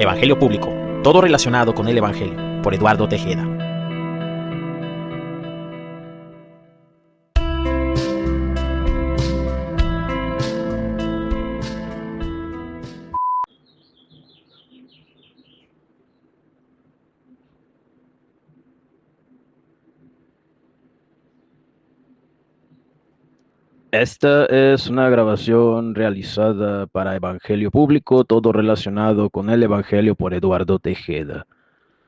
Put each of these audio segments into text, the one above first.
Evangelio Público, todo relacionado con el Evangelio, por Eduardo Tejeda. Esta es una grabación realizada para Evangelio Público, todo relacionado con el Evangelio por Eduardo Tejeda.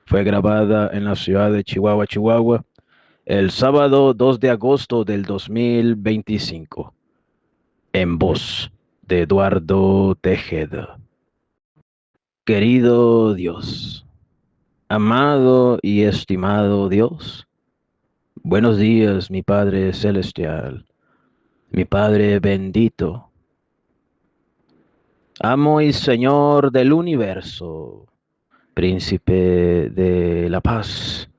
Fue grabada en la ciudad de Chihuahua, Chihuahua, el sábado 2 de agosto del 2025, en voz de Eduardo Tejeda. Querido Dios, amado y estimado Dios, buenos días, mi Padre Celestial, mi Padre bendito, amo y Señor del universo, príncipe de la paz,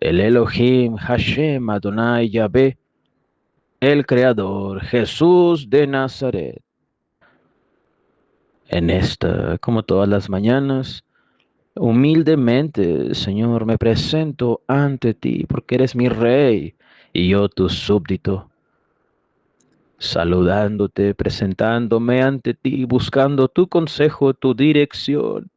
el Elohim Hashem Adonai Yahvé, el Creador Jesús de Nazaret. En esta, como todas las mañanas, humildemente, Señor, me presento ante ti, porque eres mi Rey y yo tu súbdito, saludándote, presentándome ante ti, buscando tu consejo, tu dirección.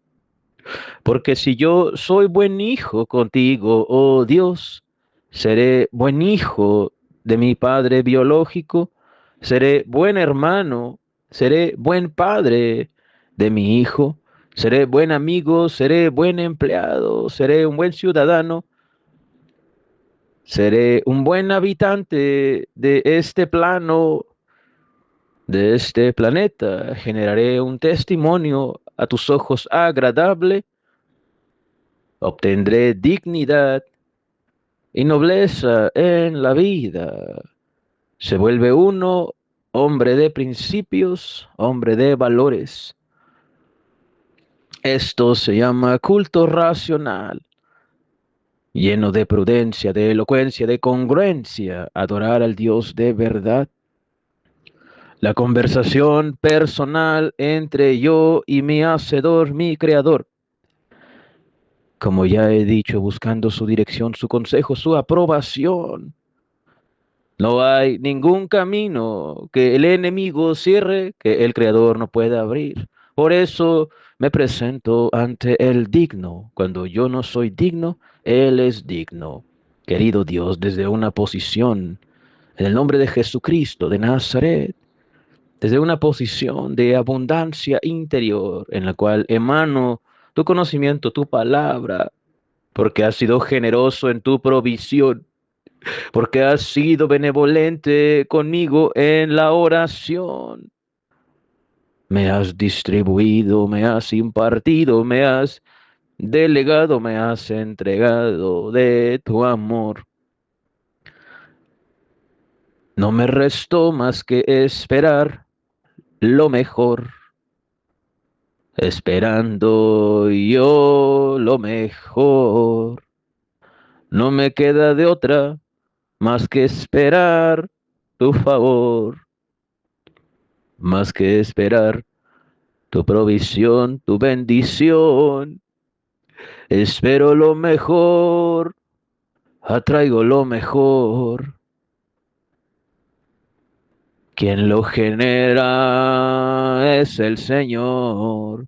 Porque si yo soy buen hijo contigo, oh Dios, seré buen hijo de mi padre biológico, seré buen hermano, seré buen padre de mi hijo, seré buen amigo, seré buen empleado, seré un buen ciudadano, seré un buen habitante de este plano, de este planeta, generaré un testimonio a tus ojos agradable, obtendré dignidad y nobleza en la vida. Se vuelve uno hombre de principios, hombre de valores. Esto se llama culto racional, lleno de prudencia, de elocuencia, de congruencia, adorar al Dios de verdad. La conversación personal entre yo y mi Hacedor, mi Creador. Como ya he dicho, buscando su dirección, su consejo, su aprobación. No hay ningún camino que el enemigo cierre que el Creador no pueda abrir. Por eso me presento ante el digno. Cuando yo no soy digno, Él es digno. Querido Dios, desde una posición, en el nombre de Jesucristo de Nazaret, desde una posición de abundancia interior en la cual emano tu conocimiento, tu palabra, porque has sido generoso en tu provisión, porque has sido benevolente conmigo en la oración. Me has distribuido, me has impartido, me has delegado, me has entregado de tu amor. No me restó más que esperar lo mejor, esperando yo lo mejor. No me queda de otra más que esperar tu favor, más que esperar tu provisión, tu bendición. Espero lo mejor, atraigo lo mejor. Quien lo genera es el Señor.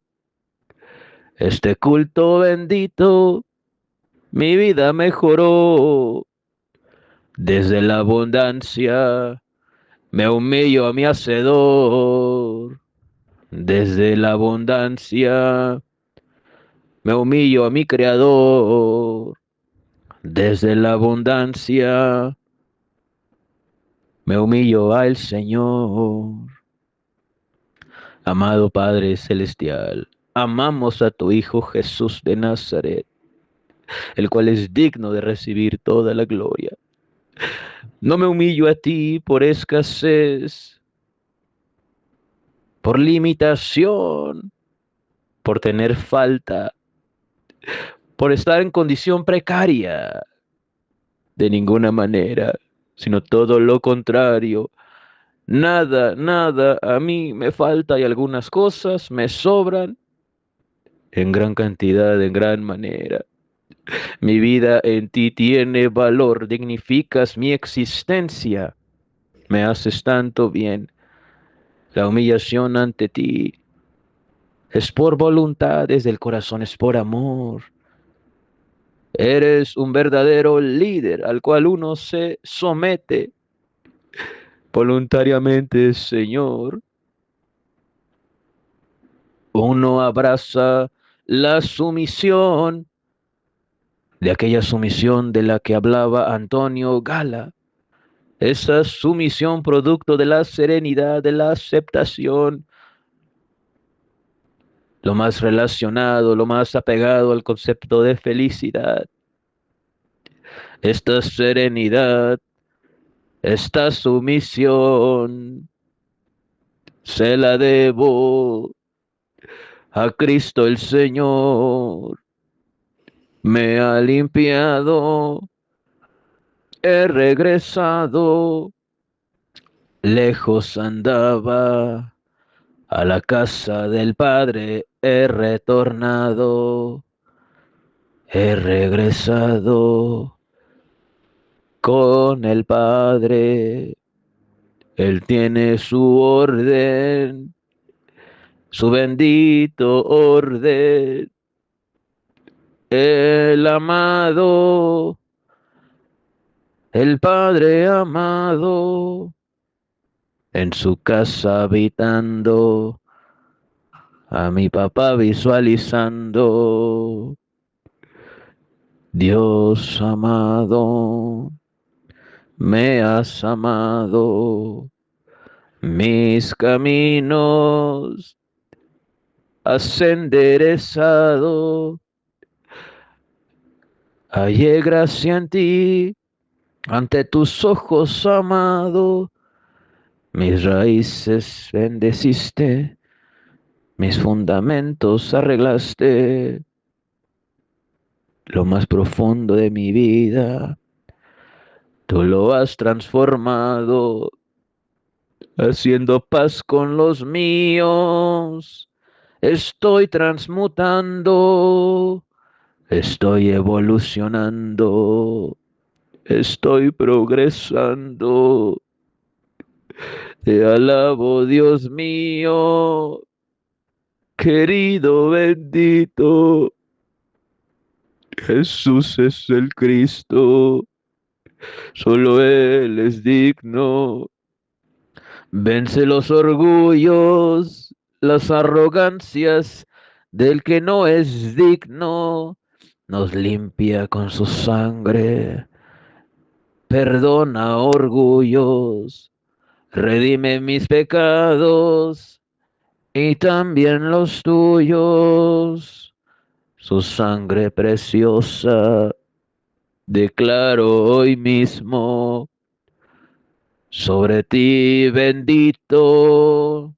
Este culto bendito, mi vida mejoró. Desde la abundancia me humillo a mi Hacedor. Desde la abundancia me humillo a mi Creador. Desde la abundancia me humillo al Señor. Amado Padre Celestial, amamos a tu Hijo Jesús de Nazaret, el cual es digno de recibir toda la gloria. No me humillo a ti por escasez, por limitación, por tener falta, por estar en condición precaria, de ninguna manera, sino todo lo contrario. Nada, nada, a mí me falta y algunas cosas me sobran, en gran cantidad, en gran manera. Mi vida en ti tiene valor, dignificas mi existencia, me haces tanto bien. La humillación ante ti es por voluntad, es del corazón, es por amor. Eres un verdadero líder al cual uno se somete voluntariamente, Señor. Uno abraza la sumisión, de aquella sumisión de la que hablaba Antonio Gala, esa sumisión producto de la serenidad, de la aceptación, lo más relacionado, lo más apegado al concepto de felicidad. Esta serenidad, esta sumisión, se la debo a Cristo el Señor. Me ha limpiado, he regresado, lejos andaba, a la casa del Padre he retornado, he regresado con el Padre. Él tiene su orden, su bendito orden. El amado, el Padre amado, en su casa habitando, a mi papá visualizando. Dios amado, me has amado, mis caminos has enderezado. Hallé gracia en ti, ante tus ojos, amado. Mis raíces bendeciste, mis fundamentos arreglaste. Lo más profundo de mi vida, tú lo has transformado, haciendo paz con los míos. Estoy transmutando, estoy evolucionando, estoy progresando. Te alabo, Dios mío, querido, bendito. Jesús es el Cristo, solo Él es digno. Vence los orgullos, las arrogancias del que no es digno. Nos limpia con su sangre, perdona orgullos, redime mis pecados y también los tuyos. Su sangre preciosa declaro hoy mismo. Sobre ti bendito,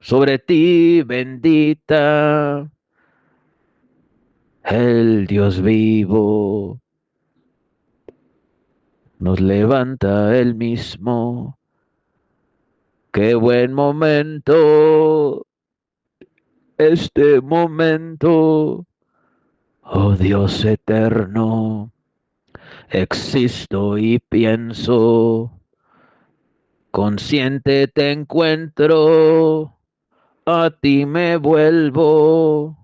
sobre ti bendita, el Dios vivo nos levanta Él mismo. Qué buen momento, este momento, oh Dios eterno, existo y pienso, consciente te encuentro, a ti me vuelvo,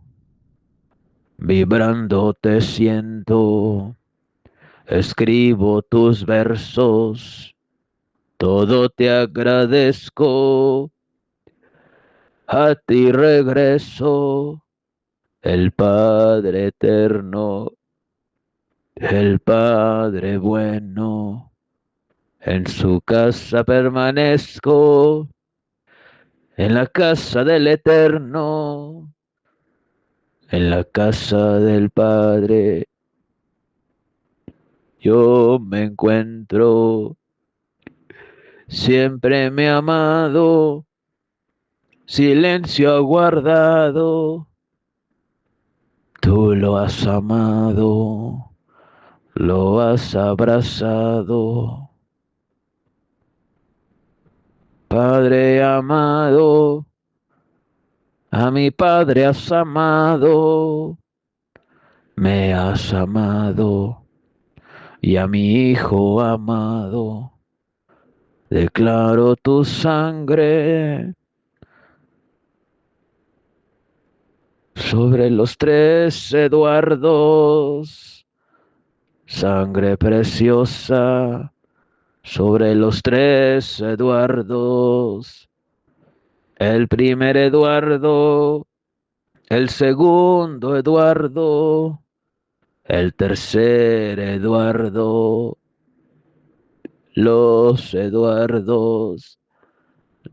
vibrando te siento, escribo tus versos, todo te agradezco, a ti regreso, el Padre eterno, el Padre bueno, en su casa permanezco, en la casa del eterno, en la casa del Padre, yo me encuentro. Siempre me ha amado, silencio ha guardado, tú lo has amado, lo has abrazado. Padre amado, A mi Padre has amado, me has amado, y a mi Hijo amado. Declaro tu sangre sobre los tres Eduardos, sangre preciosa sobre los tres Eduardos. El primer Eduardo, el segundo Eduardo, el tercer Eduardo, los Eduardos,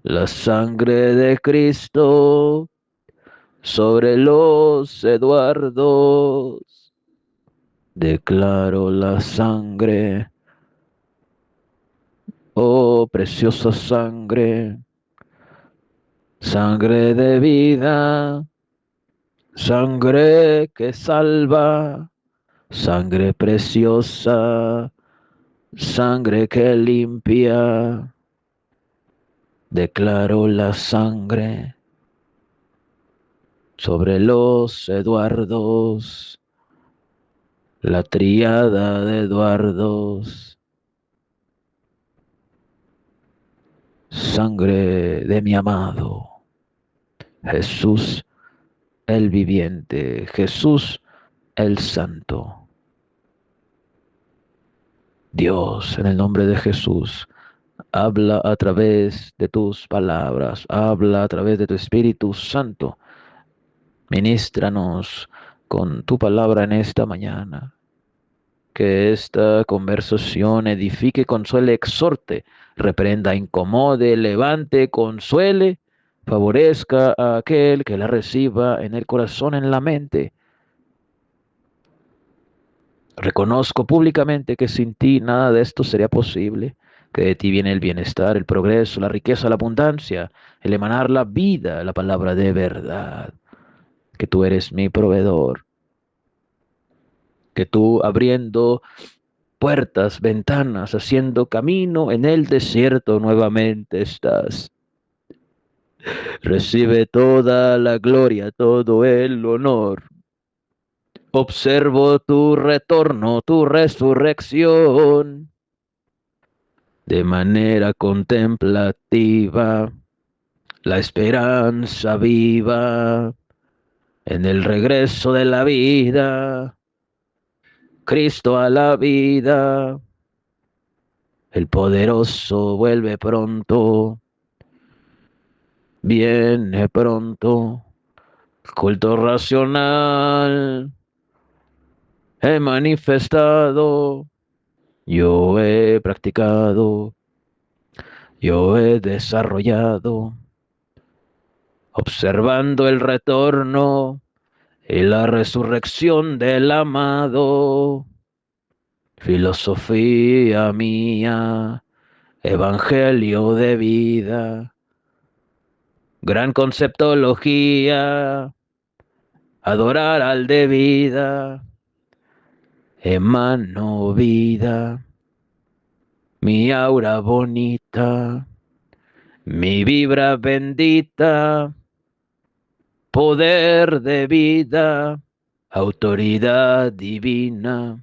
la sangre de Cristo sobre los Eduardos. Declaro la sangre, oh preciosa sangre, sangre de vida, sangre que salva, sangre preciosa, sangre que limpia. Declaro la sangre sobre los Eduardos, la tríada de Eduardos, sangre de mi amado Jesús el viviente, Jesús el santo. Dios, en el nombre de Jesús, habla a través de tus palabras, habla a través de tu Espíritu Santo. Ministranos con tu palabra en esta mañana. Que esta conversación edifique, consuele, exhorte, reprenda, incomode, levante, consuele, favorezca a aquel que la reciba en el corazón, en la mente. Reconozco públicamente que sin ti nada de esto sería posible, que de ti viene el bienestar, el progreso, la riqueza, la abundancia, el emanar la vida, la palabra de verdad, que tú eres mi proveedor, que tú abriendo puertas, ventanas, haciendo camino en el desierto nuevamente estás. Recibe toda la gloria, todo el honor. Observo tu retorno, tu resurrección, de manera contemplativa, la esperanza viva en el regreso de la vida, Cristo a la vida, el poderoso vuelve pronto, viene pronto, culto racional, he manifestado, yo he practicado, yo he desarrollado, observando el retorno y la resurrección del amado, filosofía mía, evangelio de vida, gran conceptología, adorar al de vida, emano vida, mi aura bonita, mi vibra bendita, poder de vida, autoridad divina,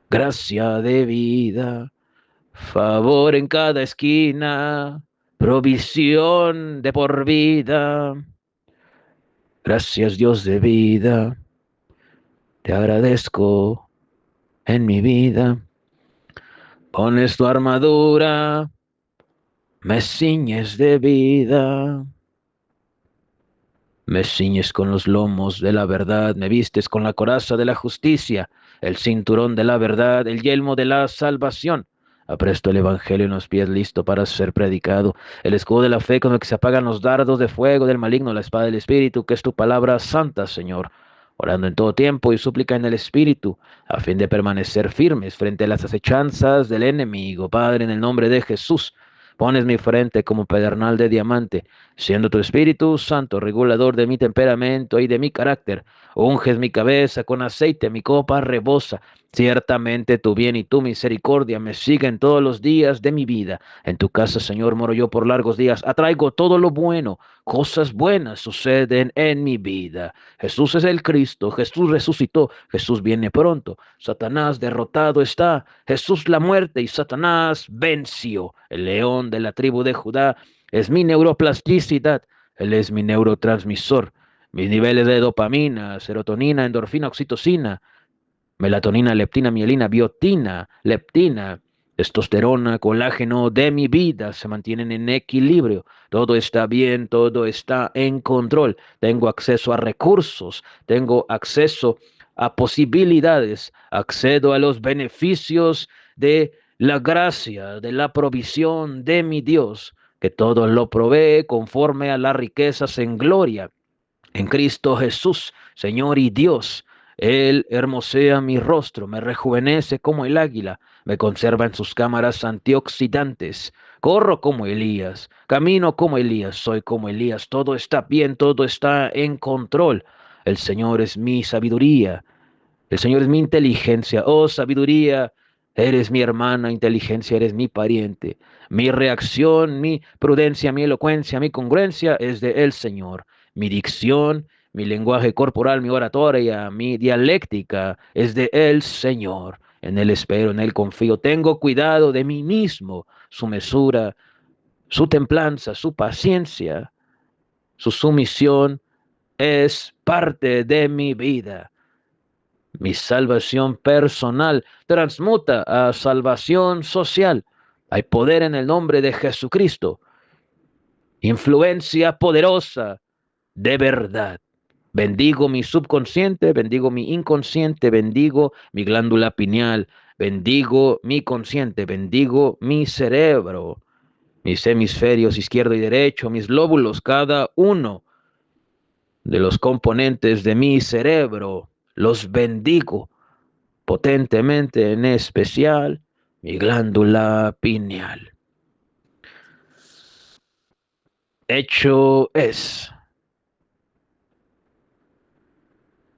gracia de vida, favor en cada esquina, provisión de por vida. Gracias Dios de vida, te agradezco en mi vida. Pones tu armadura, me ciñes de vida. Me ciñes con los lomos de la verdad, me vistes con la coraza de la justicia, el cinturón de la verdad, el yelmo de la salvación. Apresto el evangelio en los pies listo para ser predicado, el escudo de la fe con el que se apagan los dardos de fuego del maligno, la espada del Espíritu, que es tu palabra santa, Señor. Orando en todo tiempo y súplica en el Espíritu, a fin de permanecer firmes frente a las acechanzas del enemigo. Padre, en el nombre de Jesús, pones mi frente como pedernal de diamante, siendo tu Espíritu Santo regulador de mi temperamento y de mi carácter. Unges mi cabeza con aceite, mi copa rebosa. Ciertamente tu bien y tu misericordia me siguen todos los días de mi vida. En tu casa, Señor, moro yo por largos días. Atraigo todo lo bueno. Cosas buenas suceden en mi vida. Jesús es el Cristo. Jesús resucitó. Jesús viene pronto. Satanás derrotado está. Jesús la muerte y Satanás venció. El león de la tribu de Judá es mi neuroplasticidad. Él es mi neurotransmisor. Mis niveles de dopamina, serotonina, endorfina, oxitocina, melatonina, leptina, mielina, biotina, leptina, testosterona, colágeno de mi vida se mantienen en equilibrio. Todo está bien, todo está en control. Tengo acceso a recursos, tengo acceso a posibilidades, accedo a los beneficios de la gracia, de la provisión de mi Dios, que todo lo provee conforme a las riquezas en gloria en Cristo Jesús, Señor y Dios. Él hermosea mi rostro, me rejuvenece como el águila, me conserva en sus cámaras antioxidantes. Corro como Elías, camino como Elías, soy como Elías. Todo está bien, todo está en control. El Señor es mi sabiduría, el Señor es mi inteligencia. Oh sabiduría, eres mi hermana, inteligencia, eres mi pariente. Mi reacción, mi prudencia, mi elocuencia, mi congruencia es de el Señor. Mi dicción, mi lenguaje corporal, mi oratoria, mi dialéctica es de el Señor. En Él espero, en Él confío. Tengo cuidado de mí mismo, su mesura, su templanza, su paciencia, su sumisión es parte de mi vida. Mi salvación personal transmuta a salvación social. Hay poder en el nombre de Jesucristo. Influencia poderosa de verdad. Bendigo mi subconsciente, bendigo mi inconsciente, bendigo mi glándula pineal, bendigo mi consciente, bendigo mi cerebro, mis hemisferios izquierdo y derecho, mis lóbulos, cada uno de los componentes de mi cerebro, los bendigo potentemente, en especial mi glándula pineal. Hecho es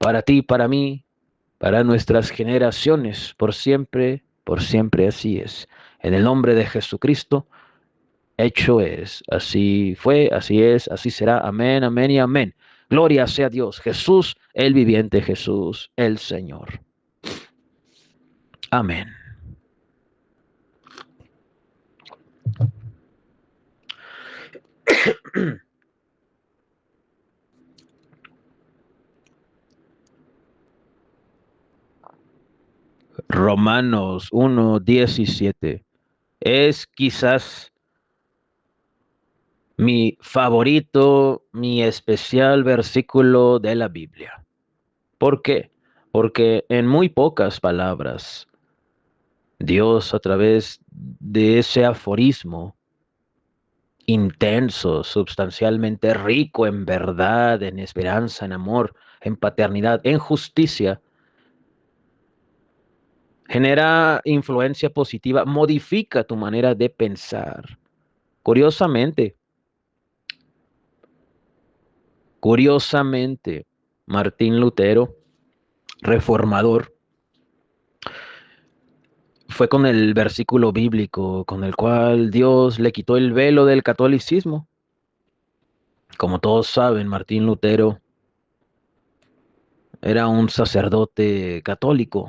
para ti, para mí, para nuestras generaciones, por siempre así es. En el nombre de Jesucristo, hecho es. Así fue, así es, así será. Amén, amén y amén. Gloria sea a Dios. Jesús, el viviente, Jesús, el Señor. Amén. Romanos 1:17 es quizás mi favorito, mi especial versículo de la Biblia. ¿Por qué? Porque en muy pocas palabras, Dios a través de ese aforismo intenso, sustancialmente rico en verdad, en esperanza, en amor, en paternidad, en justicia, genera influencia positiva, modifica tu manera de pensar. Curiosamente, curiosamente, Martín Lutero, reformador, fue con el versículo bíblico con el cual Dios le quitó el velo del catolicismo. Como todos saben, Martín Lutero era un sacerdote católico,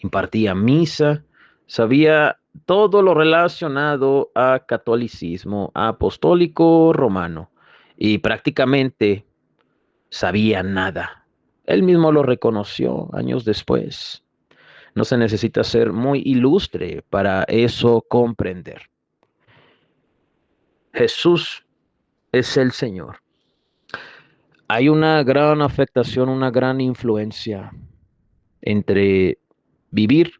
impartía misa, sabía todo lo relacionado a catolicismo apostólico romano y prácticamente sabía nada. Él mismo lo reconoció años después. No se necesita ser muy ilustre para eso comprender. Jesús es el Señor. Hay una gran afectación, una gran influencia entre vivir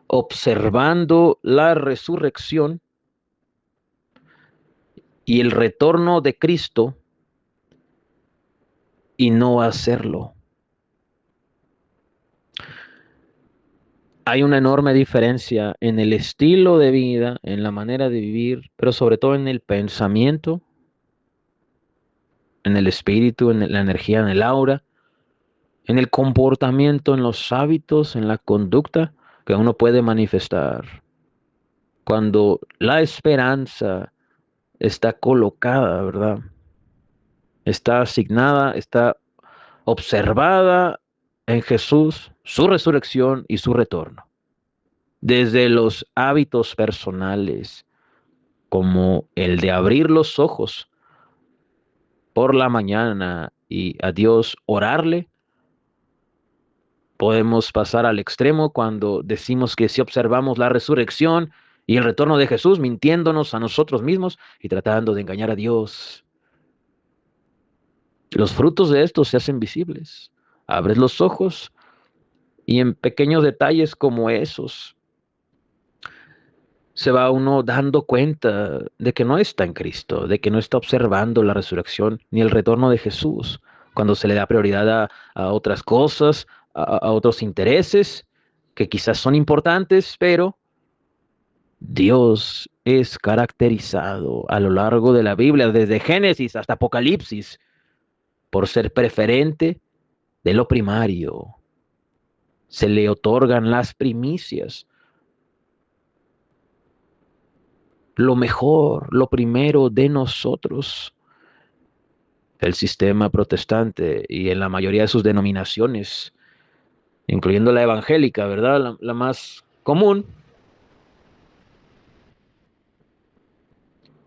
observando la resurrección y el retorno de Cristo y no hacerlo. Hay una enorme diferencia en el estilo de vida, en la manera de vivir, pero sobre todo en el pensamiento, en el espíritu, en la energía, en el aura, en el comportamiento, en los hábitos, en la conducta que uno puede manifestar. Cuando la esperanza está colocada, ¿verdad? Está asignada, está observada en Jesús, su resurrección y su retorno. Desde los hábitos personales, como el de abrir los ojos por la mañana y a Dios orarle, podemos pasar al extremo cuando decimos que si observamos la resurrección y el retorno de Jesús, mintiéndonos a nosotros mismos y tratando de engañar a Dios. Los frutos de esto se hacen visibles. Abres los ojos y en pequeños detalles como esos se va uno dando cuenta de que no está en Cristo, de que no está observando la resurrección ni el retorno de Jesús, cuando se le da prioridad a otras cosas, a otros intereses que quizás son importantes, pero Dios es caracterizado a lo largo de la Biblia, desde Génesis hasta Apocalipsis, por ser preferente de lo primario. Se le otorgan las primicias, lo mejor, lo primero de nosotros. El sistema protestante y en la mayoría de sus denominaciones, incluyendo la evangélica, ¿verdad? La más común,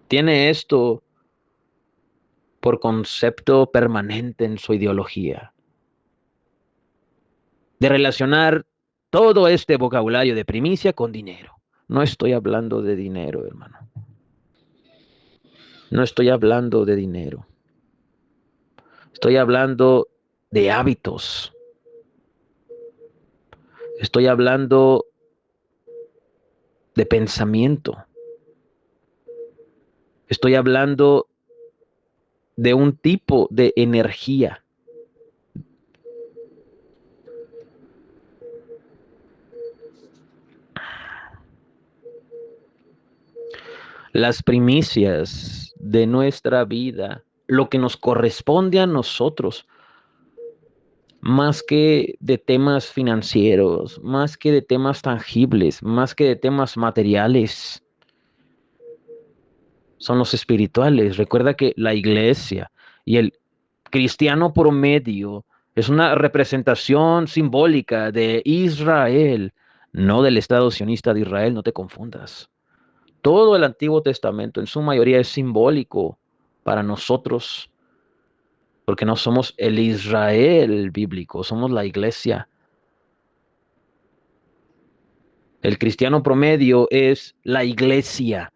tiene esto por concepto permanente en su ideología, de relacionar todo este vocabulario de primicia con dinero. No estoy hablando de dinero, hermano. No estoy hablando de dinero. Estoy hablando de hábitos. Estoy hablando de pensamiento. Estoy hablando de un tipo de energía. Las primicias de nuestra vida, lo que nos corresponde a nosotros, más que de temas financieros, más que de temas tangibles, más que de temas materiales, son los espirituales. Recuerda que la iglesia y el cristiano promedio es una representación simbólica de Israel, no del Estado sionista de Israel, no te confundas. Todo el Antiguo Testamento en su mayoría es simbólico para nosotros, porque no somos el Israel bíblico, somos la iglesia. El cristiano promedio es la iglesia.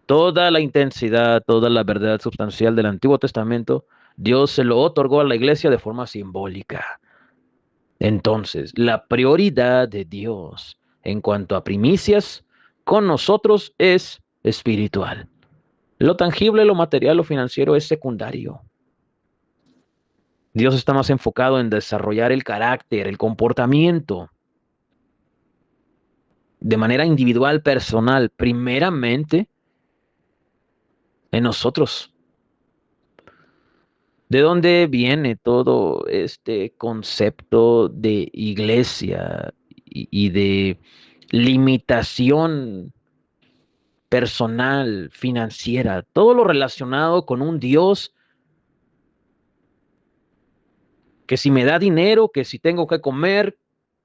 Toda la intensidad, toda la verdad sustancial del Antiguo Testamento, Dios se lo otorgó a la iglesia de forma simbólica. Entonces, la prioridad de Dios en cuanto a primicias con nosotros es espiritual. Lo tangible, lo material, lo financiero es secundario. Dios está más enfocado en desarrollar el carácter, el comportamiento de manera individual, personal, primeramente en nosotros. ¿De dónde viene todo este concepto de iglesia y de limitación personal, financiera? Todo lo relacionado con un Dios que si me da dinero, que si tengo que comer,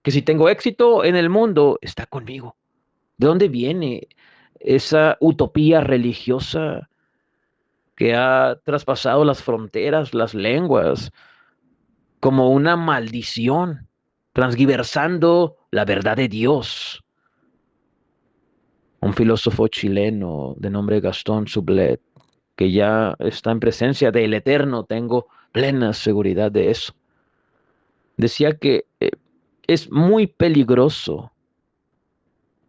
que si tengo éxito en el mundo, está conmigo. ¿De dónde viene esa utopía religiosa que ha traspasado las fronteras, las lenguas, como una maldición, transgiversando la verdad de Dios? Un filósofo chileno de nombre Gastón Sublet, que ya está en presencia del Eterno, tengo plena seguridad de eso, decía que es muy peligroso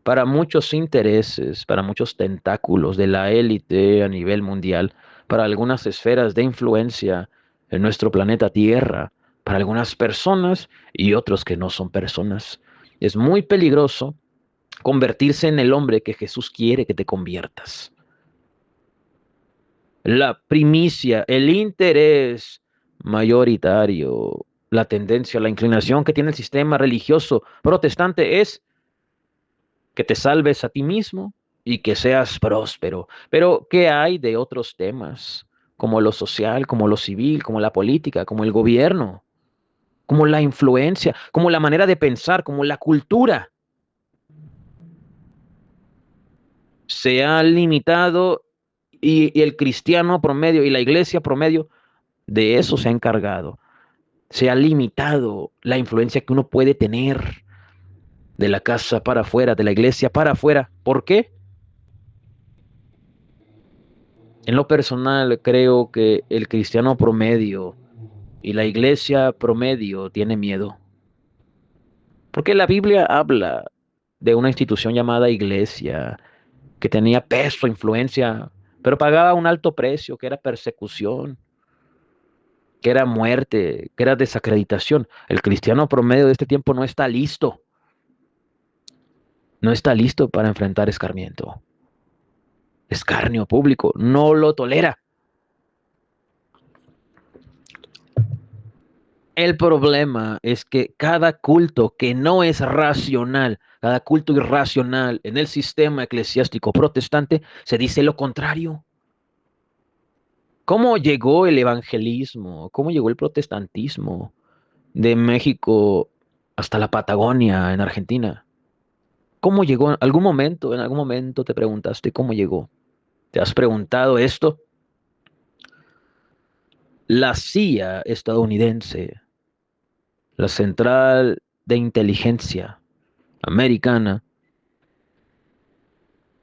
para muchos intereses, para muchos tentáculos de la élite a nivel mundial, para algunas esferas de influencia en nuestro planeta Tierra, para algunas personas y otros que no son personas. Es muy peligroso convertirse en el hombre que Jesús quiere que te conviertas. La primicia, el interés mayoritario. La tendencia, la inclinación que tiene el sistema religioso protestante es que te salves a ti mismo y que seas próspero. Pero, ¿qué hay de otros temas, como lo social, como lo civil, como la política, como el gobierno, como la influencia, como la manera de pensar, como la cultura? Se ha limitado y el cristiano promedio y la iglesia promedio de eso se ha encargado. Se ha limitado la influencia que uno puede tener de la casa para afuera, de la iglesia para afuera. ¿Por qué? En lo personal, creo que el cristiano promedio y la iglesia promedio tiene miedo. Porque la Biblia habla de una institución llamada iglesia que tenía peso, influencia, pero pagaba un alto precio, que era persecución, que era muerte, que era desacreditación. El cristiano promedio de este tiempo no está listo, no está listo para enfrentar escarmiento, escarnio público, no lo tolera. El problema es que cada culto que no es racional, cada culto irracional en el sistema eclesiástico protestante, se dice lo contrario. ¿Cómo llegó el evangelismo? ¿Cómo llegó el protestantismo de México hasta la Patagonia en Argentina? ¿Cómo llegó? En algún momento te preguntaste cómo llegó. ¿Te has preguntado esto? La CIA estadounidense, la Central de Inteligencia americana,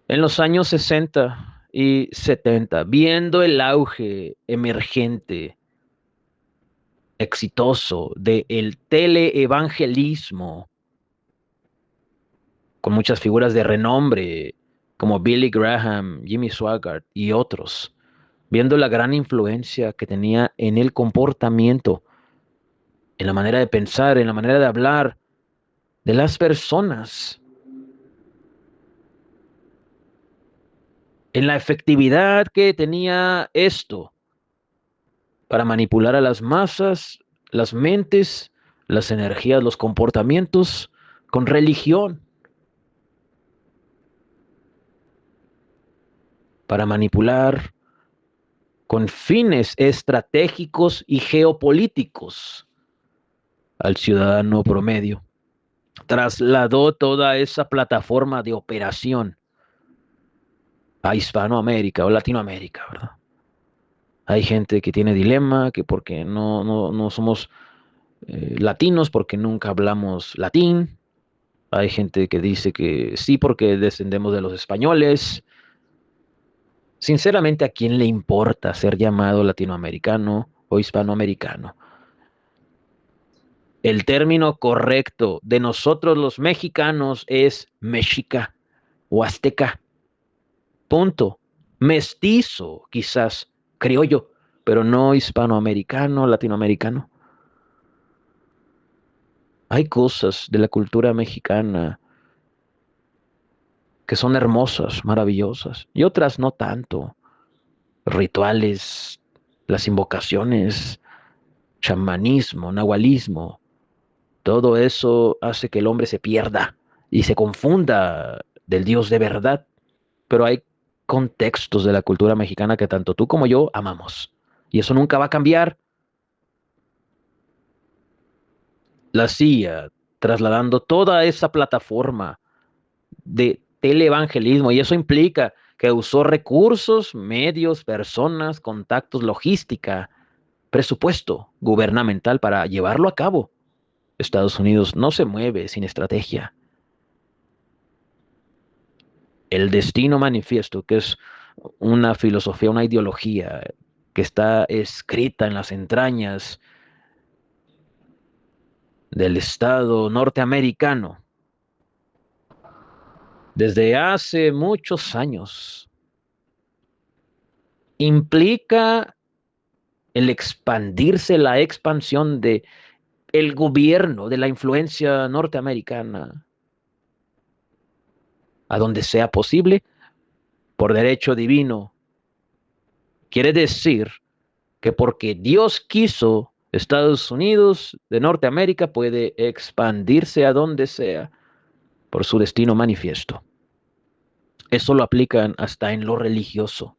en los años 60 y 70, viendo el auge emergente, exitoso del teleevangelismo, con muchas figuras de renombre como Billy Graham, Jimmy Swaggart y otros, viendo la gran influencia que tenía en el comportamiento, en la manera de pensar, en la manera de hablar de las personas, en la efectividad que tenía esto para manipular a las masas, las mentes, las energías, los comportamientos con religión, para manipular con fines estratégicos y geopolíticos al ciudadano promedio. Trasladó toda esa plataforma de operación a Hispanoamérica o Latinoamérica, ¿verdad? Hay gente que tiene dilema, que porque no somos latinos, porque nunca hablamos latín. Hay gente que dice que sí, porque descendemos de los españoles. Sinceramente, ¿a quién le importa ser llamado latinoamericano o hispanoamericano? El término correcto de nosotros los mexicanos es mexica o azteca. Punto. Mestizo, quizás, criollo, pero no hispanoamericano, latinoamericano. Hay cosas de la cultura mexicana que son hermosas, maravillosas, y otras no tanto. Rituales, las invocaciones, chamanismo, nahualismo, todo eso hace que el hombre se pierda y se confunda del Dios de verdad. Pero hay contextos de la cultura mexicana que tanto tú como yo amamos. Y eso nunca va a cambiar. La CIA trasladando toda esa plataforma de televangelismo, y eso implica que usó recursos, medios, personas, contactos, logística, presupuesto gubernamental para llevarlo a cabo. Estados Unidos no se mueve sin estrategia. El destino manifiesto, que es una filosofía, una ideología que está escrita en las entrañas del Estado norteamericano desde hace muchos años, implica el expandirse, la expansión de el gobierno, de la influencia norteamericana, a donde sea posible, por derecho divino. Quiere decir que porque Dios quiso, Estados Unidos de Norteamérica puede expandirse a donde sea por su destino manifiesto. Eso lo aplican hasta en lo religioso.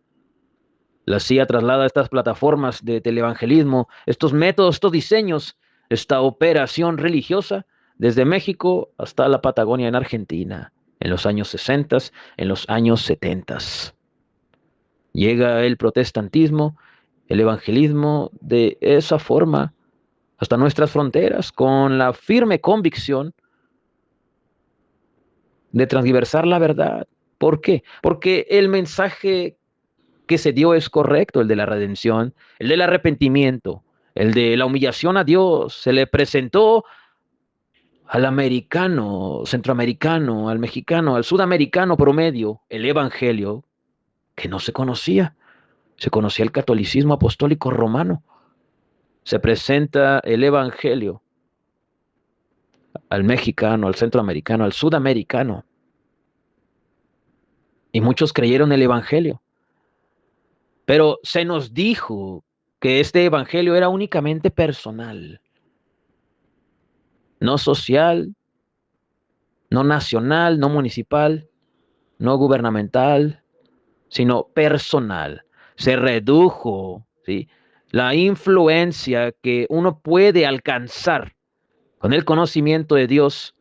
La CIA traslada estas plataformas de televangelismo, estos métodos, estos diseños, esta operación religiosa desde México hasta la Patagonia en Argentina, en los años 60, en los años 70. Llega el protestantismo, el evangelismo de esa forma hasta nuestras fronteras, con la firme convicción de transversar la verdad. ¿Por qué? Porque el mensaje que se dio es correcto, el de la redención, el del arrepentimiento, el de la humillación a Dios. Se le presentó al americano, centroamericano, al mexicano, al sudamericano promedio, el evangelio que no se conocía. Se conocía el catolicismo apostólico romano. Se presenta el evangelio al mexicano, al centroamericano, al sudamericano. Y muchos creyeron el evangelio. Pero se nos dijo que este evangelio era únicamente personal, no social, no nacional, no municipal, no gubernamental, sino personal. Se redujo, ¿sí?, la influencia que uno puede alcanzar con el conocimiento de Dios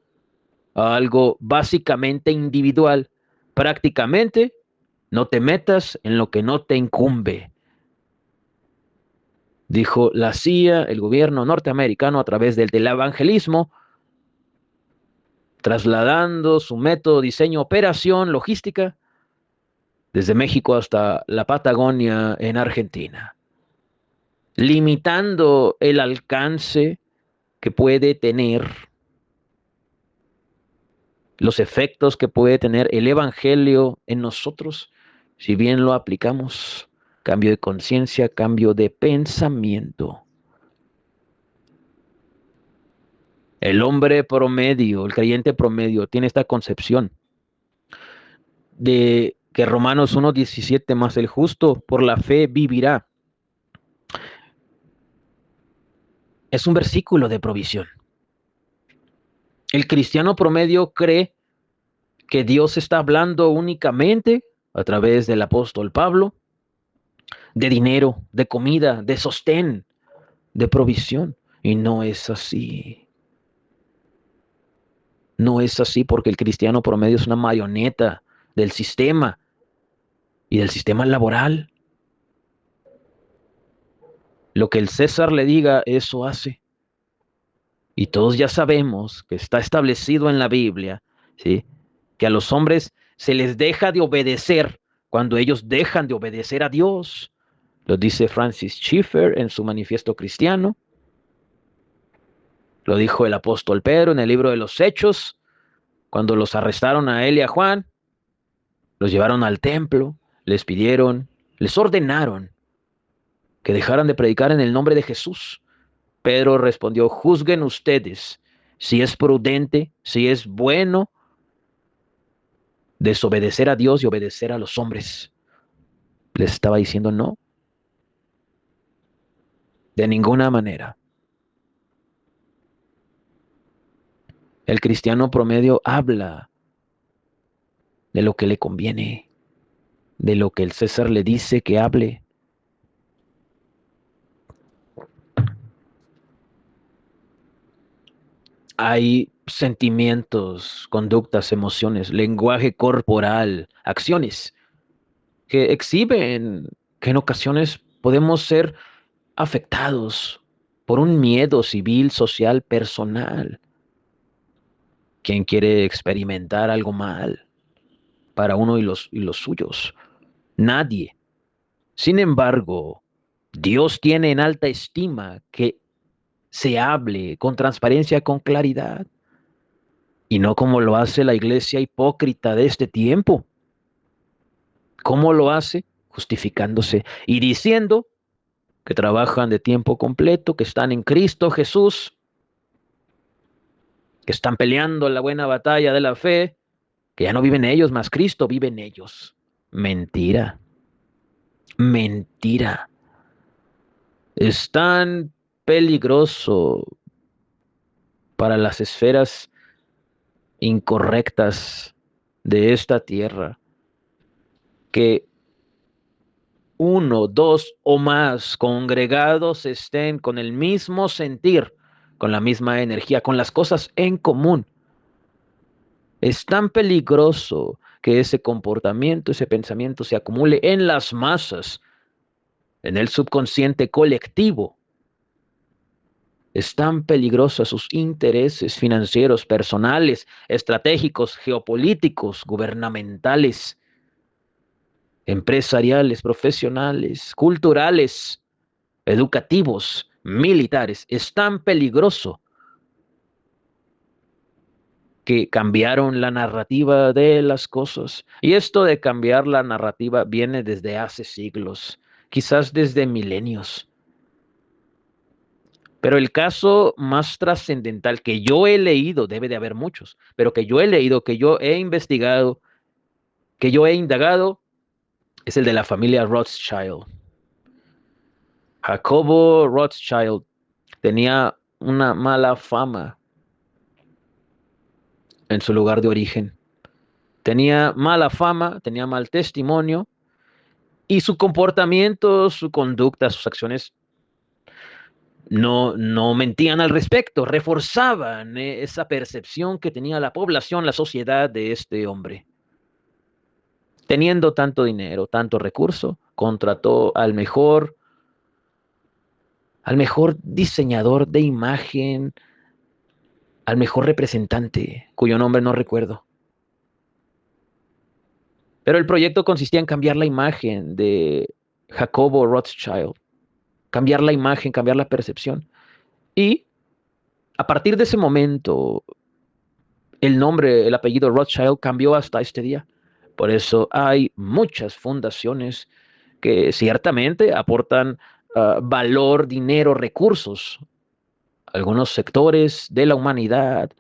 a algo básicamente individual. Prácticamente, no te metas en lo que no te incumbe, dijo la CIA, el gobierno norteamericano, a través del evangelismo, trasladando su método, diseño, operación, logística, desde México hasta la Patagonia en Argentina, limitando el alcance que puede tener, los efectos que puede tener el evangelio en nosotros, si bien lo aplicamos. Cambio de conciencia, cambio de pensamiento. El hombre promedio, el creyente promedio, tiene esta concepción de que Romanos 1:17, más el justo por la fe vivirá. Es un versículo de provisión. El cristiano promedio cree que Dios está hablando únicamente a través del apóstol Pablo de dinero, de comida, de sostén, de provisión. Y no es así. No es así, porque el cristiano promedio es una marioneta del sistema y del sistema laboral. Lo que el César le diga, eso hace. Y todos ya sabemos que está establecido en la Biblia, ¿sí?, que a los hombres se les deja de obedecer cuando ellos dejan de obedecer a Dios. Lo dice Francis Schaeffer en su Manifiesto Cristiano. Lo dijo el apóstol Pedro en el libro de los Hechos, cuando los arrestaron a él y a Juan, los llevaron al templo, les pidieron, les ordenaron que dejaran de predicar en el nombre de Jesús. Pedro respondió: juzguen ustedes si es prudente, si es bueno desobedecer a Dios y obedecer a los hombres. Les estaba diciendo no, de ninguna manera. El cristiano promedio habla de lo que le conviene, de lo que el César le dice que hable. Hay sentimientos, conductas, emociones, lenguaje corporal, acciones que exhiben que en ocasiones podemos ser afectados por un miedo civil, social, personal. ¿Quién quiere experimentar algo mal para uno y los suyos? Nadie. Sin embargo, Dios tiene en alta estima que se hable con transparencia, con claridad, y no como lo hace la iglesia hipócrita de este tiempo. ¿Cómo lo hace? Justificándose y diciendo que trabajan de tiempo completo, que están en Cristo Jesús, que están peleando la buena batalla de la fe, que ya no viven ellos, más Cristo vive en ellos. Mentira, mentira. Es tan peligroso para las esferas incorrectas de esta tierra que uno, dos o más congregados estén con el mismo sentir, con la misma energía, con las cosas en común. Es tan peligroso que ese comportamiento, ese pensamiento se acumule en las masas, en el subconsciente colectivo. Es tan peligroso a sus intereses financieros, personales, estratégicos, geopolíticos, gubernamentales, empresariales, profesionales, culturales, educativos, militares. Es tan peligroso que cambiaron la narrativa de las cosas. Y esto de cambiar la narrativa viene desde hace siglos, quizás desde milenios. Pero el caso más trascendental que yo he leído, debe de haber muchos, pero que yo he leído, que yo he investigado, que yo he indagado, es el de la familia Rothschild. Jacobo Rothschild tenía una mala fama en su lugar de origen. Tenía mala fama, tenía mal testimonio y su comportamiento, su conducta, sus acciones no mentían al respecto, reforzaban esa percepción que tenía la población, la sociedad de este hombre. Teniendo tanto dinero, tanto recurso, contrató al mejor diseñador de imagen, al mejor representante, cuyo nombre no recuerdo. Pero el proyecto consistía en cambiar la imagen de Jacobo Rothschild, cambiar la imagen, cambiar la percepción. Y a partir de ese momento, el nombre, el apellido Rothschild cambió hasta este día. Por eso hay muchas fundaciones que ciertamente aportan valor, dinero, recursos a algunos sectores de la humanidad,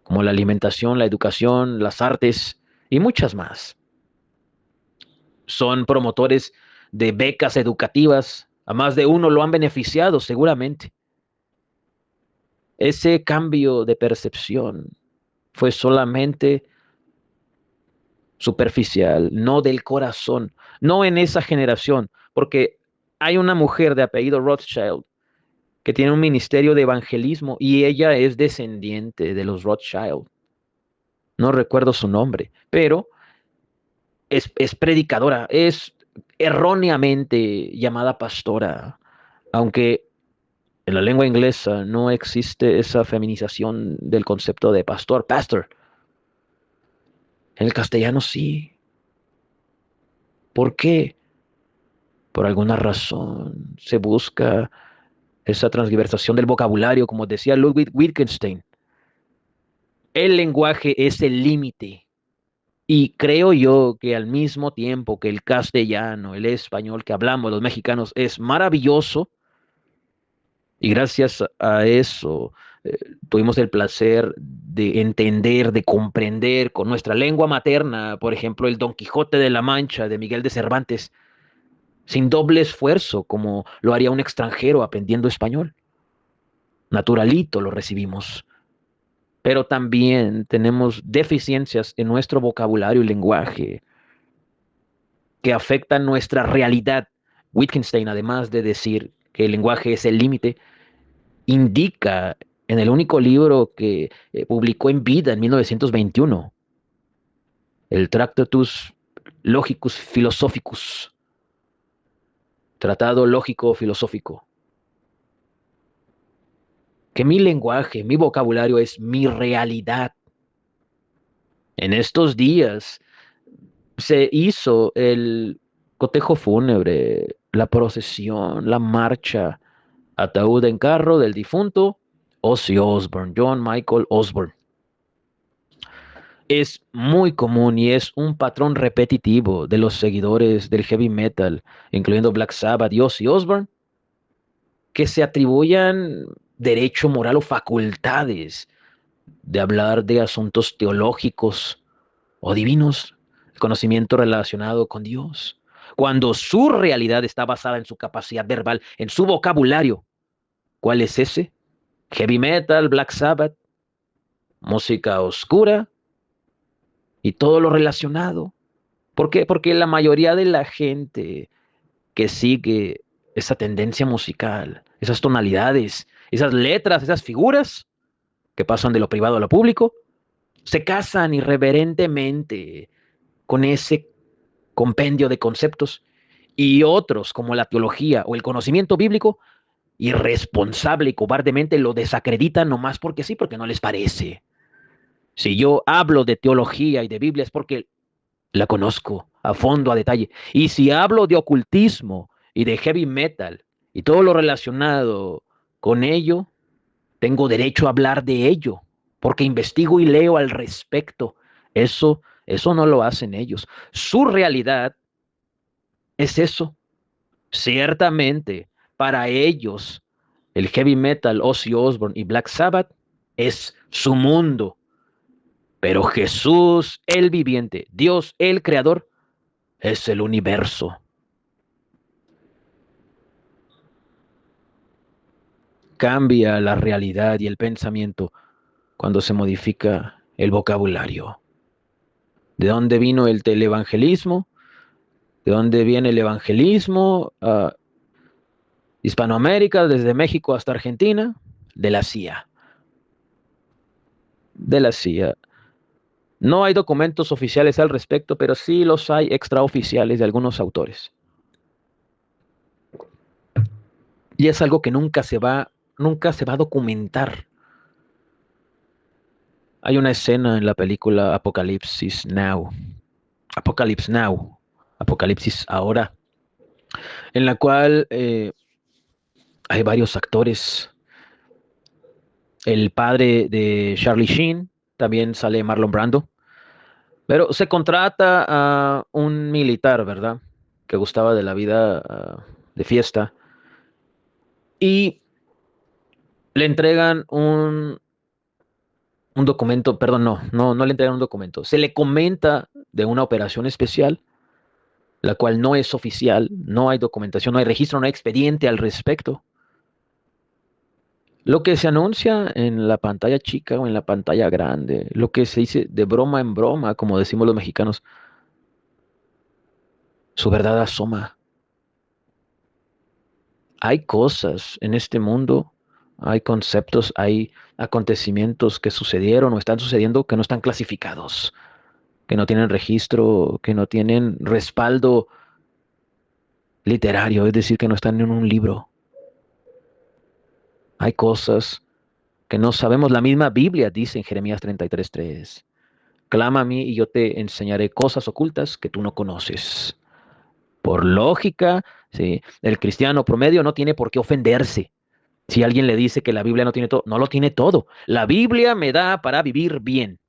como la alimentación, la educación, las artes y muchas más. Son promotores de becas educativas. A más de uno lo han beneficiado seguramente. Ese cambio de percepción fue solamente superficial, no del corazón, no en esa generación, porque hay una mujer de apellido Rothschild que tiene un ministerio de evangelismo y ella es descendiente de los Rothschild. No recuerdo su nombre, pero es predicadora, es erróneamente llamada pastora, aunque en la lengua inglesa no existe esa feminización del concepto de pastor, pastor. En el castellano sí. ¿Por qué? Por alguna razón se busca esa transgiversación del vocabulario, como decía Ludwig Wittgenstein. El lenguaje es el límite. Y creo yo que al mismo tiempo que el castellano, el español que hablamos los mexicanos es maravilloso, y gracias a eso eh, tuvimos el placer de entender, de comprender con nuestra lengua materna, por ejemplo, el Don Quijote de la Mancha de Miguel de Cervantes, sin doble esfuerzo, como lo haría un extranjero aprendiendo español. Naturalito lo recibimos. Pero también tenemos deficiencias en nuestro vocabulario y lenguaje que afectan nuestra realidad. Wittgenstein, además de decir que el lenguaje es el límite, indica en el único libro que publicó en vida en 1921, el Tractatus Logicus Philosophicus, Tratado Lógico Filosófico, que mi lenguaje, mi vocabulario es mi realidad. En estos días se hizo el cotejo fúnebre, la procesión, la marcha, ataúd en carro del difunto Ozzy Osbourne, John Michael Osbourne. Es muy común y es un patrón repetitivo de los seguidores del heavy metal, incluyendo Black Sabbath y Ozzy Osbourne, que se atribuyan derecho moral o facultades de hablar de asuntos teológicos o divinos, el conocimiento relacionado con Dios. cuando su realidad está basada en su capacidad verbal, en su vocabulario. ¿Cuál es ese? Heavy metal, Black Sabbath, música oscura y todo lo relacionado. ¿Por qué? Porque la mayoría de la gente que sigue esa tendencia musical, esas tonalidades, esas letras, esas figuras que pasan de lo privado a lo público, se casan irreverentemente con ese compendio de conceptos y otros como la teología o el conocimiento bíblico, irresponsable y cobardemente lo desacreditan nomás porque sí, porque no les parece. Si yo hablo de teología y de Biblia es porque la conozco a fondo, a detalle. Y si hablo de ocultismo y de heavy metal y todo lo relacionado con ello, tengo derecho a hablar de ello, porque investigo y leo al respecto. Eso no lo hacen ellos. Su realidad es eso. Ciertamente, para ellos, el heavy metal, Ozzy Osbourne y Black Sabbath es su mundo. Pero Jesús, el viviente, Dios, el creador, es el universo. Cambia la realidad y el pensamiento cuando se modifica el vocabulario. ¿De dónde vino el televangelismo? ¿De dónde viene el evangelismo? Hispanoamérica, desde México hasta Argentina, de la CIA. De la CIA. No hay documentos oficiales al respecto, pero sí los hay extraoficiales de algunos autores. Y es algo que nunca se va a documentar. Hay una escena en la película Apocalipsis Now, Apocalypse Now, Apocalipsis ahora, en la cual hay varios actores. El padre de Charlie Sheen, también sale Marlon Brando, pero se contrata a un militar, ¿verdad? Que gustaba de la vida de fiesta y le entregan un documento, perdón, no le entregan un documento, se le comenta de una operación especial, la cual no es oficial, no hay documentación, no hay registro, no hay expediente al respecto. Lo que se anuncia en la pantalla chica o en la pantalla grande, lo que se dice de broma en broma, como decimos los mexicanos, su verdad asoma. Hay cosas en este mundo, hay conceptos, hay acontecimientos que sucedieron o están sucediendo que no están clasificados, que no tienen registro, que no tienen respaldo literario, es decir, que no están en un libro. Hay cosas que no sabemos. La misma Biblia dice en Jeremías 33:3, clama a mí y yo te enseñaré cosas ocultas que tú no conoces. Por lógica, ¿sí? El cristiano promedio no tiene por qué ofenderse. Si alguien le dice que la Biblia no tiene todo, no lo tiene todo. La Biblia me da para vivir bien.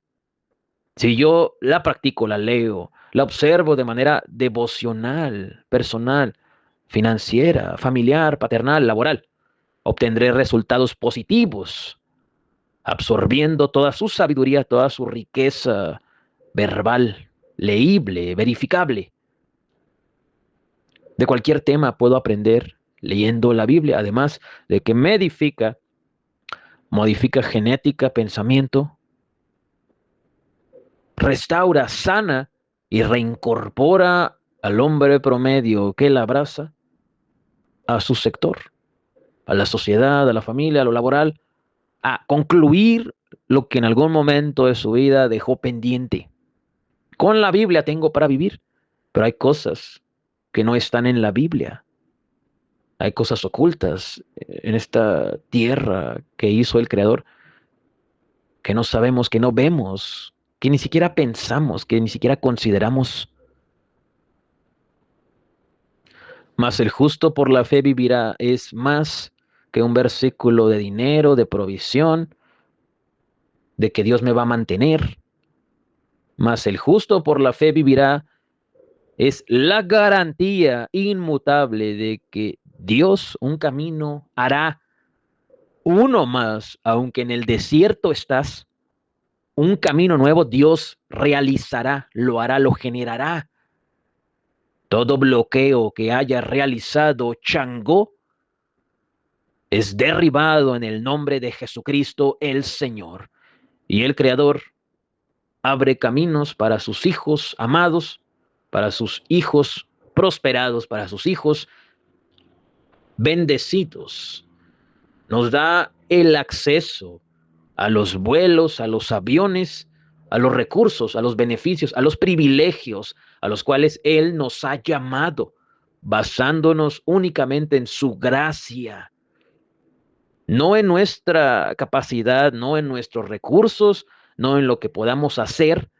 Si yo la practico, la leo, la observo de manera devocional, personal, financiera, familiar, paternal, laboral, obtendré resultados positivos, absorbiendo toda su sabiduría, toda su riqueza verbal, leíble, verificable. De cualquier tema puedo aprender leyendo la Biblia, además de que me edifica, modifica genética, pensamiento, restaura, sana y reincorpora al hombre promedio que la abraza a su sector, a la sociedad, a la familia, a lo laboral, a concluir lo que en algún momento de su vida dejó pendiente. Con la Biblia tengo para vivir, pero hay cosas que no están en la Biblia. Hay cosas ocultas en esta tierra que hizo el Creador, que no sabemos, que no vemos, que ni siquiera pensamos, que ni siquiera consideramos. Mas el justo por la fe vivirá es más que un versículo de dinero, de provisión, de que Dios me va a mantener. Mas el justo por la fe vivirá es la garantía inmutable de que Dios un camino hará, uno más, aunque en el desierto estás, un camino nuevo Dios realizará, lo hará, lo generará. Todo bloqueo que haya realizado Changó es derribado en el nombre de Jesucristo el Señor. Y el Creador abre caminos para sus hijos amados, para sus hijos prosperados, para sus hijos bendecidos. Nos da el acceso a los vuelos, a los aviones, a los recursos, a los beneficios, a los privilegios a los cuales Él nos ha llamado, basándonos únicamente en su gracia, no en nuestra capacidad, no en nuestros recursos, no en lo que podamos hacer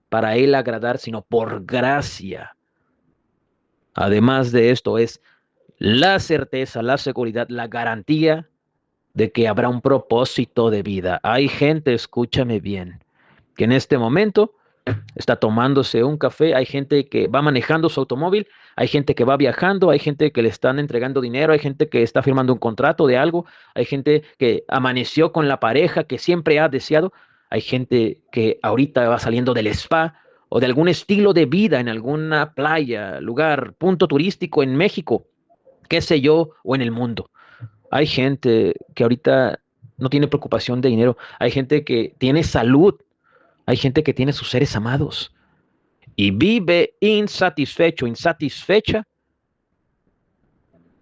para Él agradar, sino por gracia. Además de esto es la certeza, la seguridad, la garantía de que habrá un propósito de vida. Hay gente, escúchame bien, que en este momento está tomándose un café, hay gente que va manejando su automóvil, hay gente que va viajando, hay gente que le están entregando dinero, hay gente que está firmando un contrato de algo, hay gente que amaneció con la pareja que siempre ha deseado, hay gente que ahorita va saliendo del spa o de algún estilo de vida en alguna playa, lugar, punto turístico en México, qué sé yo, o en el mundo. Hay gente que ahorita no tiene preocupación de dinero, hay gente que tiene salud, hay gente que tiene sus seres amados y vive insatisfecho, insatisfecha,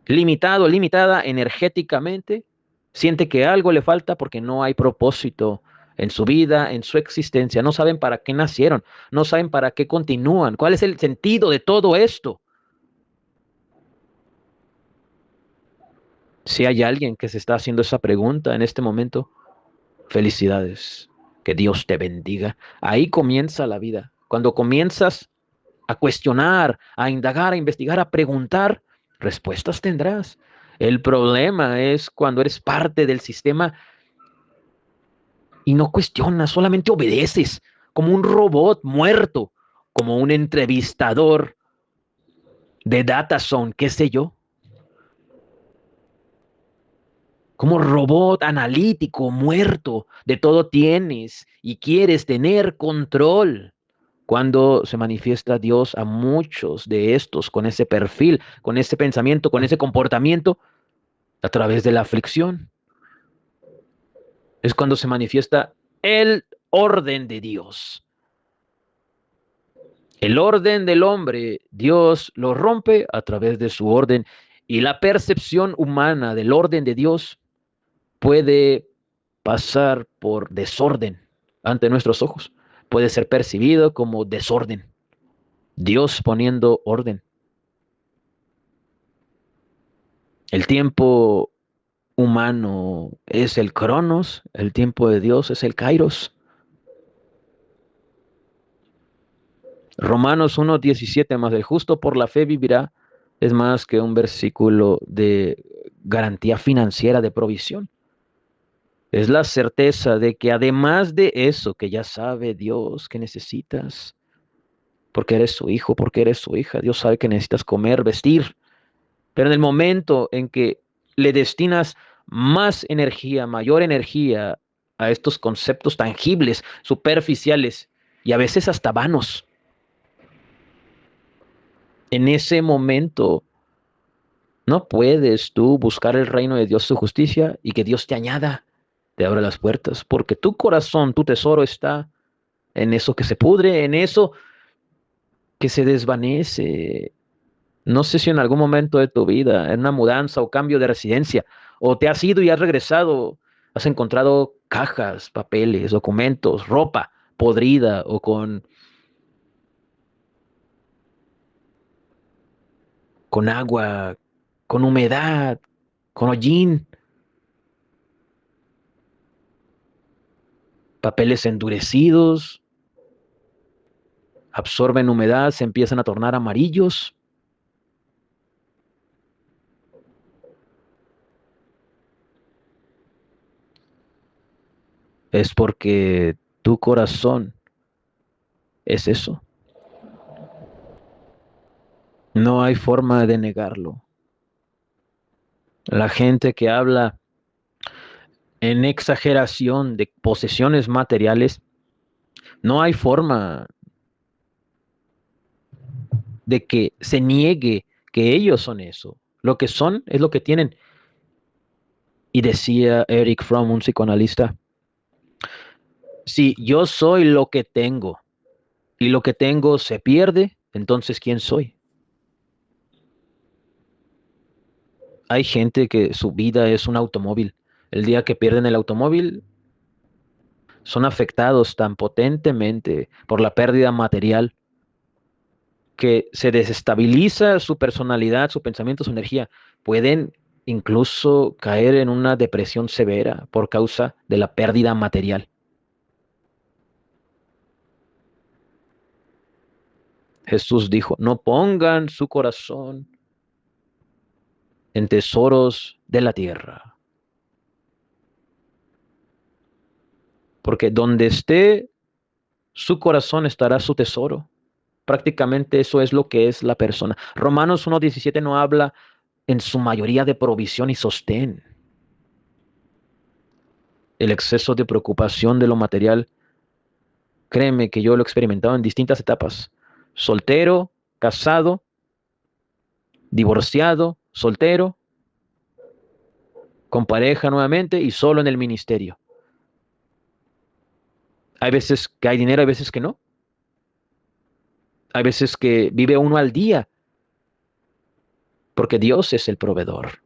limitado, limitada energéticamente, siente que algo le falta porque no hay propósito en su vida, en su existencia, no saben para qué nacieron, no saben para qué continúan, cuál es el sentido de todo esto. Si hay alguien que se está haciendo esa pregunta en este momento, felicidades, que Dios te bendiga. Ahí comienza la vida. Cuando comienzas a cuestionar, a indagar, a investigar, a preguntar, respuestas tendrás. El problema es cuando eres parte del sistema y no cuestionas, solamente obedeces, como un robot muerto, como un entrevistador de DataZone, qué sé yo, como robot analítico muerto, de todo tienes y quieres tener control. Cuando se manifiesta Dios a muchos de estos con ese perfil, con ese pensamiento, con ese comportamiento, a través de la aflicción. Es cuando se manifiesta el orden de Dios. El orden del hombre, Dios lo rompe a través de su orden y la percepción humana del orden de Dios puede pasar por desorden ante nuestros ojos. Puede ser percibido como desorden. Dios poniendo orden. El tiempo humano es el Cronos, el tiempo de Dios es el Kairos. Romanos 1:17, más el justo por la fe vivirá, es más que un versículo de garantía financiera de provisión. Es la certeza de que además de eso que ya sabe Dios que necesitas, porque eres su hijo, porque eres su hija, Dios sabe que necesitas comer, vestir, pero en el momento en que le destinas más energía, mayor energía a estos conceptos tangibles, superficiales y a veces hasta vanos, en ese momento no puedes tú buscar el reino de Dios, su justicia y que Dios te añada, te abra las puertas, porque tu corazón, tu tesoro está en eso que se pudre, en eso que se desvanece. No sé si en algún momento de tu vida, en una mudanza o cambio de residencia, o te has ido y has regresado, has encontrado cajas, papeles, documentos, ropa podrida o con agua, con humedad, con hollín, papeles endurecidos, absorben humedad, se empiezan a tornar amarillos. Es porque tu corazón es eso. No hay forma de negarlo. La gente que habla en exageración de posesiones materiales, no hay forma de que se niegue que ellos son eso. Lo que son es lo que tienen. Y decía Eric Fromm, un psicoanalista, si yo soy lo que tengo y lo que tengo se pierde, entonces ¿quién soy? Hay gente que su vida es un automóvil. El día que pierden el automóvil, son afectados tan potentemente por la pérdida material que se desestabiliza su personalidad, su pensamiento, su energía. Pueden incluso caer en una depresión severa por causa de la pérdida material. Jesús dijo, no pongan su corazón en tesoros de la tierra, porque donde esté su corazón estará su tesoro. Prácticamente eso es lo que es la persona. Romanos 1:17 no habla en su mayoría de provisión y sostén. El exceso de preocupación de lo material, créeme que yo lo he experimentado en distintas etapas. Soltero, casado, divorciado, soltero, con pareja nuevamente y solo en el ministerio. Hay veces que hay dinero, hay veces que no. Hay veces que vive uno al día, porque Dios es el proveedor.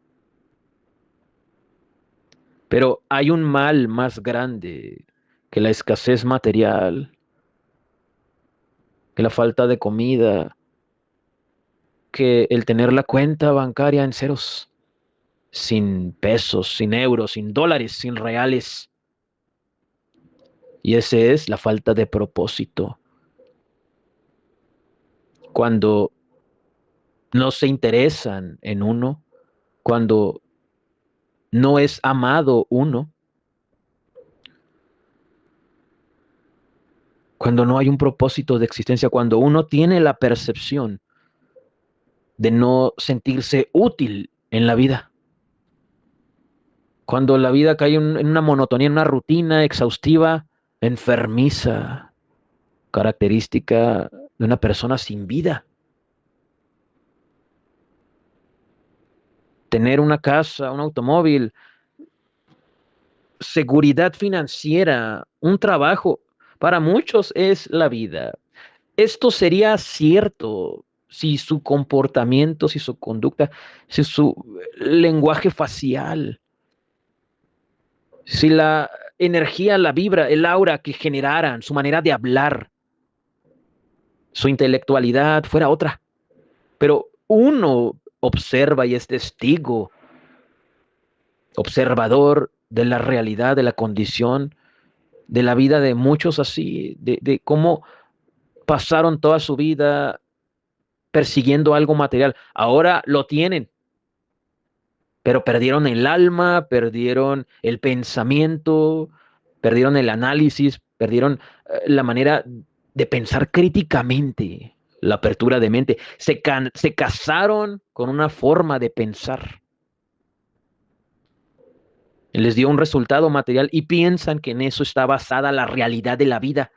Pero hay un mal más grande que la escasez material, que la falta de comida, que el tener la cuenta bancaria en ceros, sin pesos, sin euros, sin dólares, sin reales. Y ese es la falta de propósito. Cuando no se interesan en uno, cuando no es amado uno, cuando no hay un propósito de existencia, cuando uno tiene la percepción de no sentirse útil en la vida, cuando la vida cae en una monotonía, en una rutina exhaustiva, enfermiza, característica de una persona sin vida. Tener una casa, un automóvil, seguridad financiera, un trabajo, para muchos es la vida. Esto sería cierto si su comportamiento, si su conducta, si su lenguaje facial, si la energía, la vibra, el aura que generaran, su manera de hablar, su intelectualidad fuera otra. Pero uno observa y es testigo, observador de la realidad, de la condición, de la vida de muchos así, de cómo pasaron toda su vida persiguiendo algo material. Ahora lo tienen, pero perdieron el alma, perdieron el pensamiento, perdieron el análisis, perdieron la manera de pensar críticamente, la apertura de mente. Se casaron con una forma de pensar. Les dio un resultado material y piensan que en eso está basada la realidad de la vida.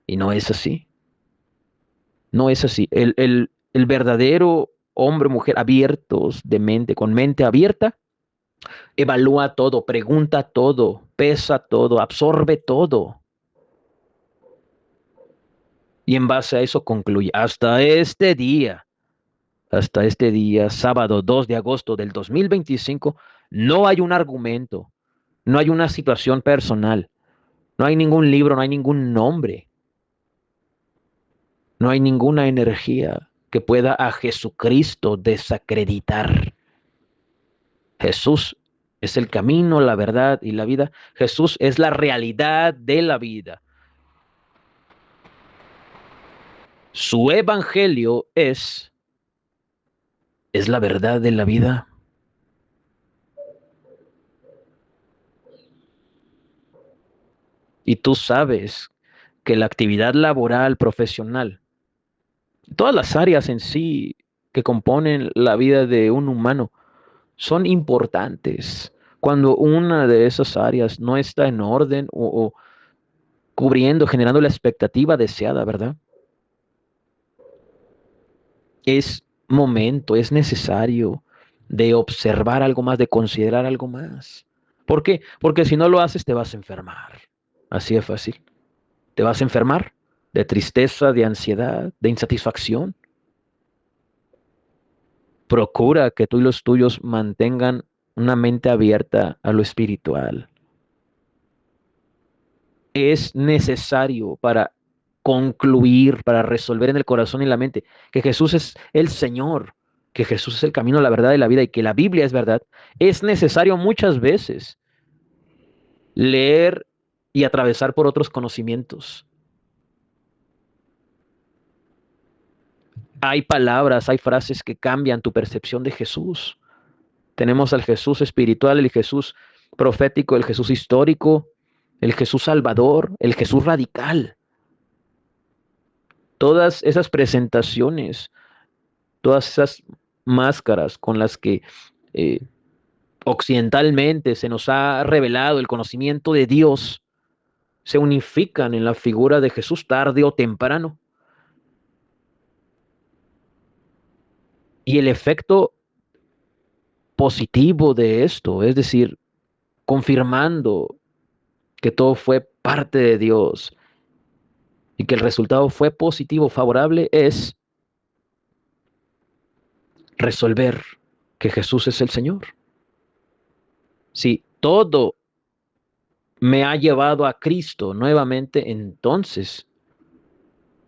Y no es así. No es así. El verdadero hombre, mujer abiertos de mente, con mente abierta, evalúa todo, pregunta todo, pesa todo, absorbe todo. Y en base a eso concluye, hasta este día, sábado 2 de agosto del 2025, no hay un argumento, no hay una situación personal, no hay ningún libro, no hay ningún nombre, no hay ninguna energía que pueda a Jesucristo desacreditar. Jesús es el camino, la verdad y la vida. Jesús es la realidad de la vida. Su evangelio es la verdad de la vida. Y tú sabes que la actividad laboral, profesional, todas las áreas en sí que componen la vida de un humano son importantes. Cuando una de esas áreas no está en orden o cubriendo, generando la expectativa deseada, ¿verdad? es momento, es necesario de observar algo más, de considerar algo más. ¿Por qué? Porque si no lo haces te vas a enfermar. Así de fácil. Te vas a enfermar de tristeza, de ansiedad, de insatisfacción. Procura que tú y los tuyos mantengan una mente abierta a lo espiritual. Es necesario para concluir, para resolver en el corazón y la mente que Jesús es el Señor, que Jesús es el camino, la verdad y la vida y que la Biblia es verdad. Es necesario muchas veces leer y atravesar por otros conocimientos. Hay palabras, hay frases que cambian tu percepción de Jesús. Tenemos al Jesús espiritual, el Jesús profético, el Jesús histórico, el Jesús salvador, el Jesús radical. Todas esas presentaciones, todas esas máscaras con las que eh, occidentalmente se nos ha revelado el conocimiento de Dios, se unifican en la figura de Jesús tarde o temprano. Y el efecto positivo de esto, es decir, confirmando que todo fue parte de Dios y que el resultado fue positivo, favorable, es resolver que Jesús es el Señor. Si todo me ha llevado a Cristo nuevamente, entonces,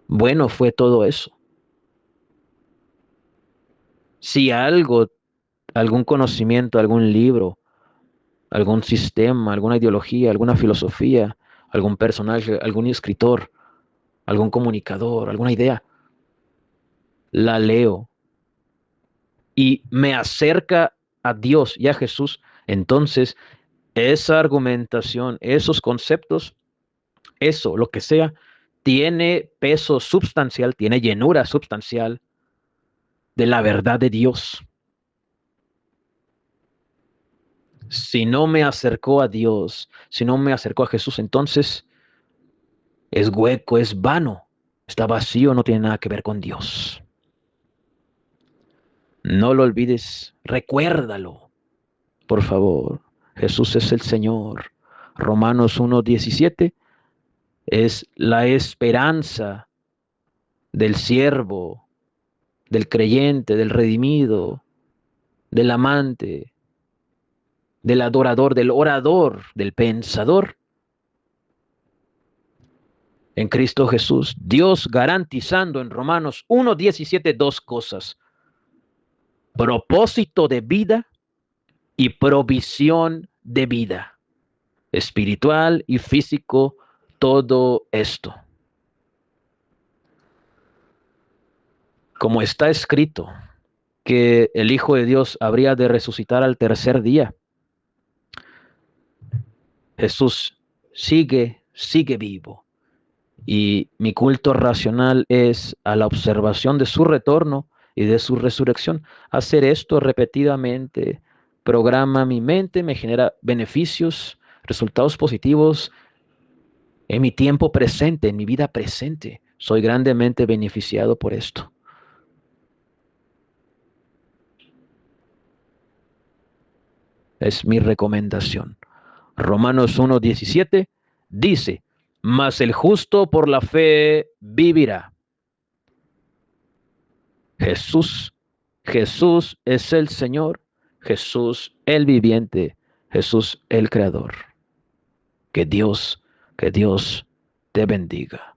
bueno, fue todo eso. Si algo, algún conocimiento, algún libro, algún sistema, alguna ideología, alguna filosofía, algún personaje, algún escritor, algún comunicador, alguna idea, la leo y me acerca a Dios y a Jesús, entonces esa argumentación, esos conceptos, eso, lo que sea, tiene peso sustancial, tiene llenura sustancial de la verdad de Dios. Si no me acercó a Dios, si no me acercó a Jesús, entonces es hueco, es vano, está vacío, no tiene nada que ver con Dios. No lo olvides, recuérdalo, por favor. Jesús es el Señor. Romanos 1:17 es la esperanza del siervo, del creyente, del redimido, del amante, del adorador, del orador, del pensador. En Cristo Jesús, Dios garantizando en Romanos 1:17 dos cosas: propósito de vida y provisión de vida, espiritual y físico, todo esto. Como está escrito que el Hijo de Dios habría de resucitar al tercer día, Jesús sigue vivo. Y mi culto racional es a la observación de su retorno y de su resurrección. Hacer esto repetidamente programa mi mente, me genera beneficios, resultados positivos en mi tiempo presente, en mi vida presente. Soy grandemente beneficiado por esto. Es mi recomendación. Romanos 1:17 dice: mas el justo por la fe vivirá. Jesús es el Señor, Jesús el viviente, Jesús el creador. Que Dios te bendiga.